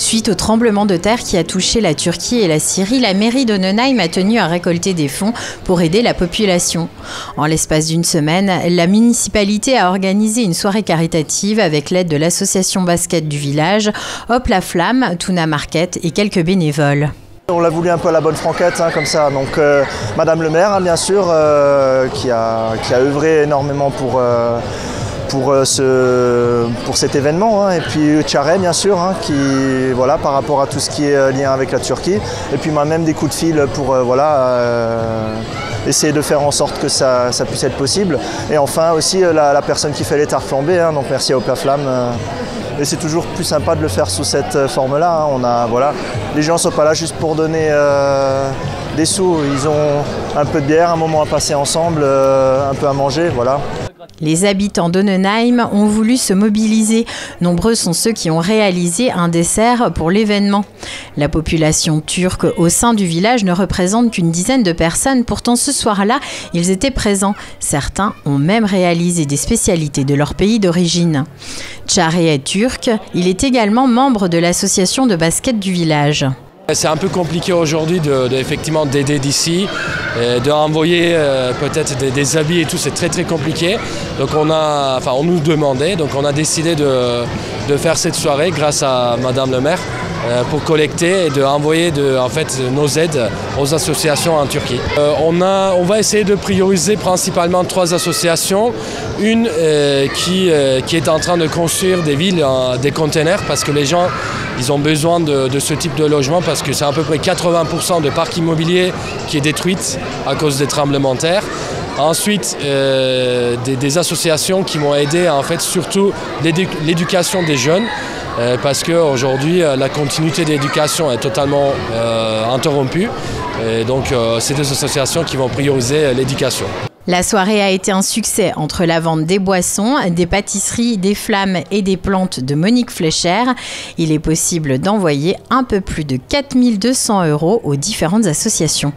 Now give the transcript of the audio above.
Suite au tremblement de terre qui a touché la Turquie et la Syrie, la mairie d'Onnenheim a tenu à récolter des fonds pour aider la population. En l'espace d'une semaine, la municipalité a organisé une soirée caritative avec l'aide de l'association basket du village, Hop la Flamme, Tuna Market et quelques bénévoles. On l'a voulu un peu à la bonne franquette, comme ça. Donc Madame le maire, bien sûr, qui a œuvré énormément pour cet événement, et puis Tchare bien sûr, qui voilà, par rapport à tout ce qui est lien avec la Turquie, et puis moi-même des coups de fil pour essayer de faire en sorte que ça puisse être possible. Et enfin aussi la personne qui fait les tartes flambées, donc merci à Hop la Flamme. Et c'est toujours plus sympa de le faire sous cette forme-là. Voilà, les gens ne sont pas là juste pour donner des sous, ils ont un peu de bière, un moment à passer ensemble, un peu à manger, voilà. Les habitants d'Onnenheim ont voulu se mobiliser. Nombreux sont ceux qui ont réalisé un dessert pour l'événement. La population turque au sein du village ne représente qu'une dizaine de personnes. Pourtant, ce soir-là, ils étaient présents. Certains ont même réalisé des spécialités de leur pays d'origine. Tchare est turc. Il est également membre de l'association de basket du village. C'est un peu compliqué aujourd'hui effectivement d'aider d'ici, d'envoyer peut-être des habits et tout, c'est très compliqué. Donc on nous demandait, donc on a décidé de faire cette soirée grâce à Madame le maire pour collecter et d'envoyer nos aides aux associations en Turquie. On va essayer de prioriser principalement 3 associations. Une qui est en train de construire des villes, des containers, parce que les gens ils ont besoin de ce type de logement, parce que c'est à peu près 80% de parc immobilier qui est détruite à cause des tremblements de terre. Ensuite, des associations qui vont aider surtout l'éducation des jeunes, parce qu'aujourd'hui la continuité d'éducation est totalement interrompue. Et donc c'est des associations qui vont prioriser l'éducation. La soirée a été un succès entre la vente des boissons, des pâtisseries, des flammes et des plantes de Monique Fleischer. Il est possible d'envoyer un peu plus de 4 200 € aux différentes associations.